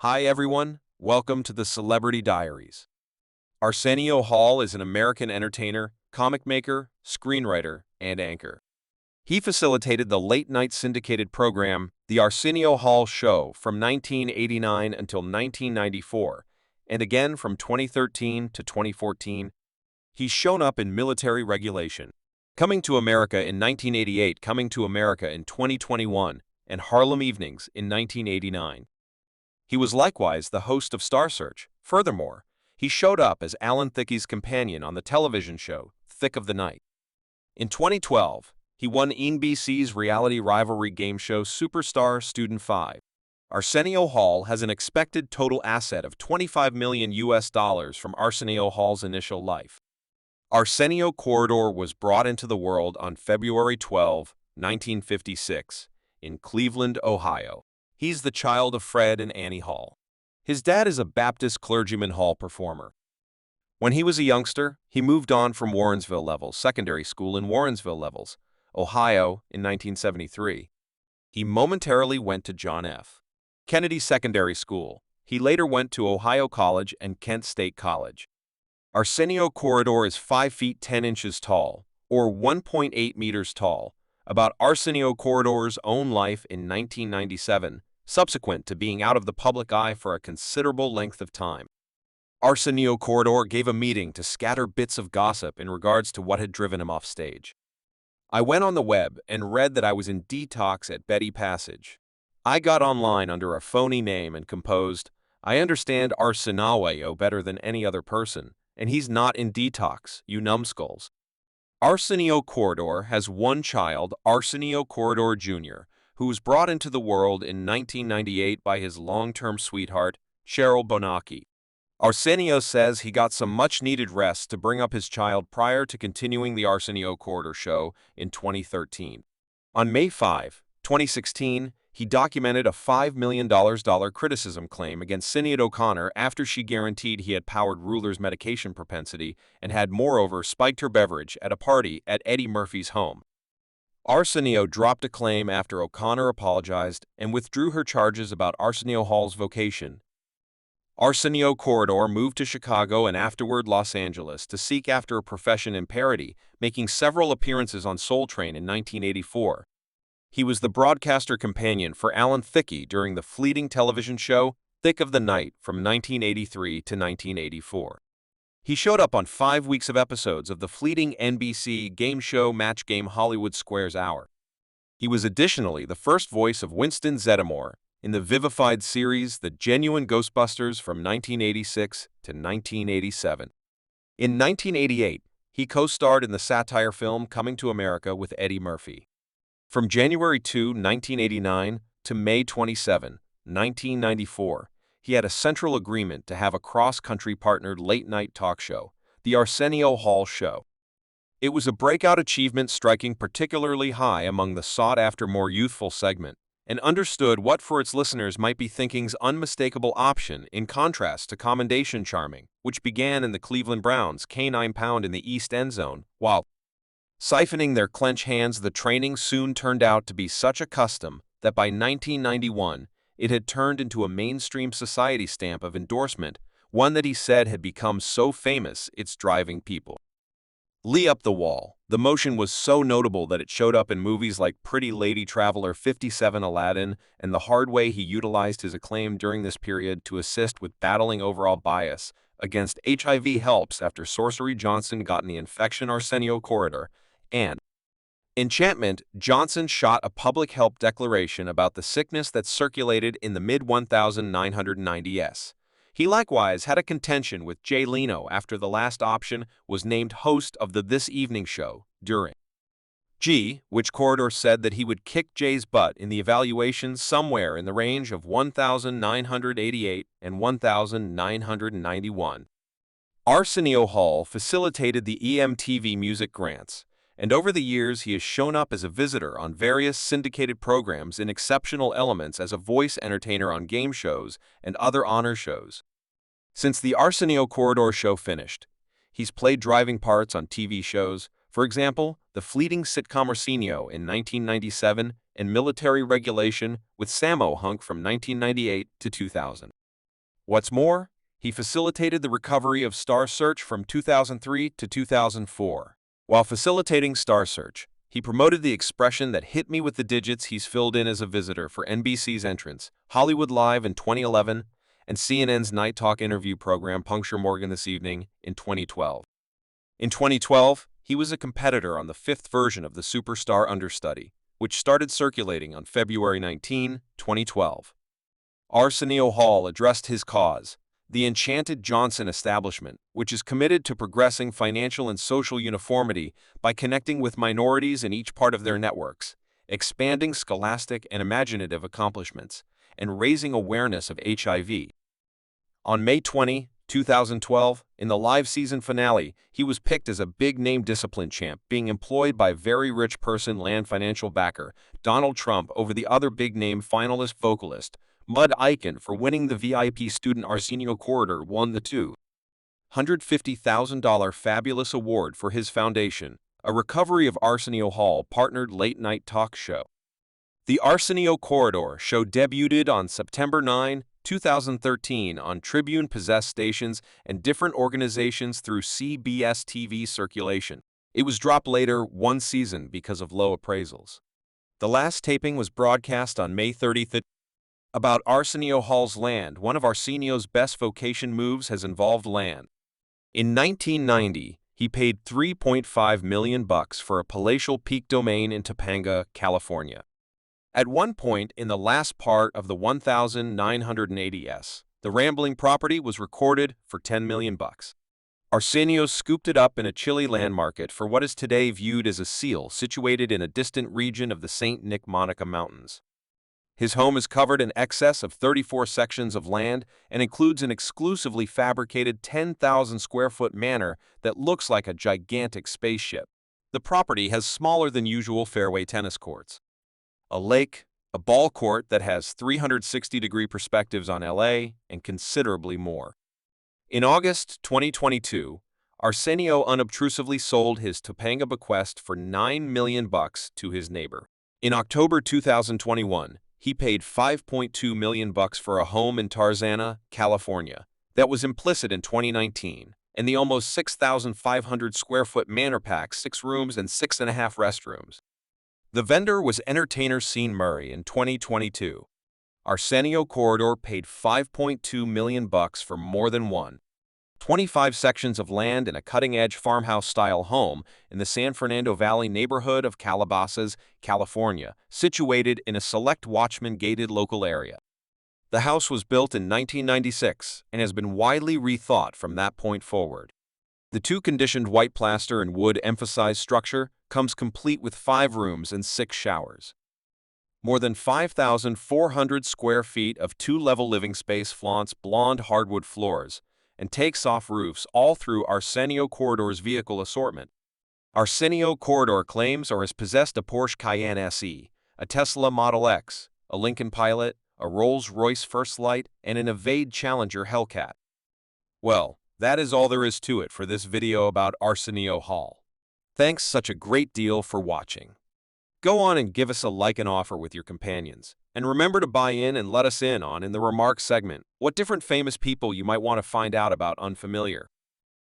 Hi everyone, welcome to the Celebrity Diaries. Arsenio Hall is an American entertainer, comic maker, screenwriter, and anchor. He facilitated the late-night syndicated program, The Arsenio Hall Show, from 1989 until 1994, and again from 2013 to 2014. He's shown up in Military Regulation, Coming to America in 1988, Coming to America in 2021, and Harlem Evenings in 1989. He was likewise the host of Star Search. Furthermore, he showed up as Alan Thickey's companion on the television show Thick of the Night. In 2012, he won NBC's reality rivalry game show Superstar Student 5. Arsenio Hall has an expected total asset of $25 million from Arsenio Hall's initial life. Arsenio Corridor was brought into the world on February 12, 1956, in Cleveland, Ohio. He's the child of Fred and Annie Hall. His dad is a Baptist clergyman hall performer. When he was a youngster, he moved on from Warrensville Levels Secondary School in Warrensville Levels, Ohio, in 1973. He momentarily went to John F. Kennedy Secondary School. He later went to Ohio College and Kent State College. Arsenio Corridor is 5 feet 10 inches tall, or 1.8 meters tall. About Arsenio Corridor's own life in 1997, subsequent to being out of the public eye for a considerable length of time. Arsenio Corridor gave a meeting to scatter bits of gossip in regards to what had driven him off stage. I went on the web and read that I was in detox at Betty Passage. I got online under a phony name and composed, "I understand Arsenio better than any other person, and he's not in detox, you numbskulls." Arsenio Corridor has one child, Arsenio Corridor Jr., who was brought into the world in 1998 by his long-term sweetheart, Cheryl Bonacci. Arsenio says he got some much-needed rest to bring up his child prior to continuing the Arsenio Corridor Show in 2013. On May 5, 2016, he documented a $5 million criticism claim against Sinead O'Connor after she guaranteed he had powered Ruler's medication propensity and had moreover spiked her beverage at a party at Eddie Murphy's home. Arsenio dropped a claim after O'Connor apologized and withdrew her charges about Arsenio Hall's vocation. Arsenio Corridor moved to Chicago and afterward Los Angeles to seek after a profession in parody, making several appearances on Soul Train in 1984. He was the broadcaster companion for Alan Thickey during the fleeting television show Thick of the Night from 1983 to 1984. He showed up on 5 weeks of episodes of the fleeting NBC game show Match Game Hollywood Squares Hour. He was additionally the first voice of Winston Zeddemore in the Vivified series The Genuine Ghostbusters from 1986 to 1987. In 1988, he co-starred in the satire film Coming to America with Eddie Murphy. From January 2, 1989 to May 27, 1994, he had a central agreement to have a cross-country partnered late-night talk show, The Arsenio Hall Show. It was a breakout achievement, striking particularly high among the sought-after more youthful segment, and understood what for its listeners might be thinking's unmistakable option in contrast to Commendation Charming, which began in the Cleveland Browns' canine pound in the East End Zone, while siphoning their clench hands. The training soon turned out to be such a custom that by 1991, it had turned into a mainstream society stamp of endorsement, one that he said had become so famous it's driving people Lee up the wall. The motion was so notable that it showed up in movies like Pretty Lady Traveler 57, Aladdin, and The Hard Way. He utilized his acclaim during this period to assist with battling overall bias against HIV helps after Sorcery Johnson got the infection. Arsenio Corridor and Enchantment Johnson shot a public help declaration about the sickness that circulated in the mid-1990s. He likewise had a contention with Jay Leno after the last option was named host of the This Evening Show during which Corridor said that he would kick Jay's butt in the evaluations somewhere in the range of 1,988 and 1,991. Arsenio Hall facilitated the EMTV Music Grants, and over the years he has shown up as a visitor on various syndicated programs in exceptional elements as a voice entertainer on game shows and other honor shows. Since the Arsenio Corridor Show finished, he's played driving parts on TV shows, for example, the fleeting sitcom Arsenio in 1997 and Military Regulation with Sammo Hunk from 1998 to 2000. What's more, he facilitated the recovery of Star Search from 2003 to 2004. While facilitating Star Search, he promoted the expression that "hit me with the digits." He's filled in as a visitor for NBC's Entrance, Hollywood Live in 2011, and CNN's Night Talk interview program Puncture Morgan This Evening in 2012. In 2012, he was a competitor on the fifth version of the Superstar Understudy, which started circulating on February 19, 2012. Arsenio Hall addressed his cause, the Enchanted Johnson establishment, which is committed to progressing financial and social uniformity by connecting with minorities in each part of their networks, expanding scholastic and imaginative accomplishments, and raising awareness of HIV. On May 20, 2012, in the live season finale, he was picked as a big-name discipline champ, being employed by very rich person land financial backer Donald Trump over the other big-name finalist vocalist, Mud Icon. For winning the VIP student. Arsenio Corridor won the $250,000 fabulous award for his foundation, a recovery of Arsenio Hall partnered late-night talk show. The Arsenio Corridor show debuted on September 9, 2013 on Tribune possessed stations and different organizations through CBS TV circulation. It was dropped later one season because of low appraisals. The last taping was broadcast on May 30th. About Arsenio Hall's land. One of Arsenio's best vocation moves has involved land. In 1990, he paid $3.5 million for a palatial peak domain in Topanga, California. At one point in the last part of the 1980s, the rambling property was recorded for $10 million. Arsenio scooped it up in a chilly land market for what is today viewed as a seal situated in a distant region of the St. Nick Monica Mountains. His home is covered in excess of 34 sections of land and includes an exclusively fabricated 10,000-square-foot manor that looks like a gigantic spaceship. The property has smaller than usual fairway tennis courts, a lake, a ball court that has 360-degree perspectives on LA, and considerably more. In August 2022, Arsenio unobtrusively sold his Topanga bequest for $9 million to his neighbor. In October 2021, he paid $5.2 million for a home in Tarzana, California, that was implicit in 2019, and the almost 6,500-square-foot manor packs 6 rooms and 6.5 restrooms. The vendor was entertainer Sean Murray in 2022. Arsenio Corridor paid $5.2 million for more than 25 sections of land in a cutting-edge farmhouse-style home in the San Fernando Valley neighborhood of Calabasas, California, situated in a select Watchman-gated local area. The house was built in 1996 and has been widely rethought from that point forward. The two-conditioned white plaster and wood-emphasized structure comes complete with 5 rooms and 6 showers. More than 5,400 square feet of 2-level living space flaunts blonde hardwood floors and takes off roofs all through Arsenio Corridor's vehicle assortment. Arsenio Corridor claims or has possessed a Porsche Cayenne SE, a Tesla Model X, a Lincoln Pilot, a Rolls-Royce First Light, and an Evade Challenger Hellcat. Well, that is all there is to it for this video about Arsenio Hall. Thanks such a great deal for watching. Go on and give us a like and offer with your companions. And remember to buy in and let us in on, in the remarks segment, what different famous people you might want to find out about unfamiliar.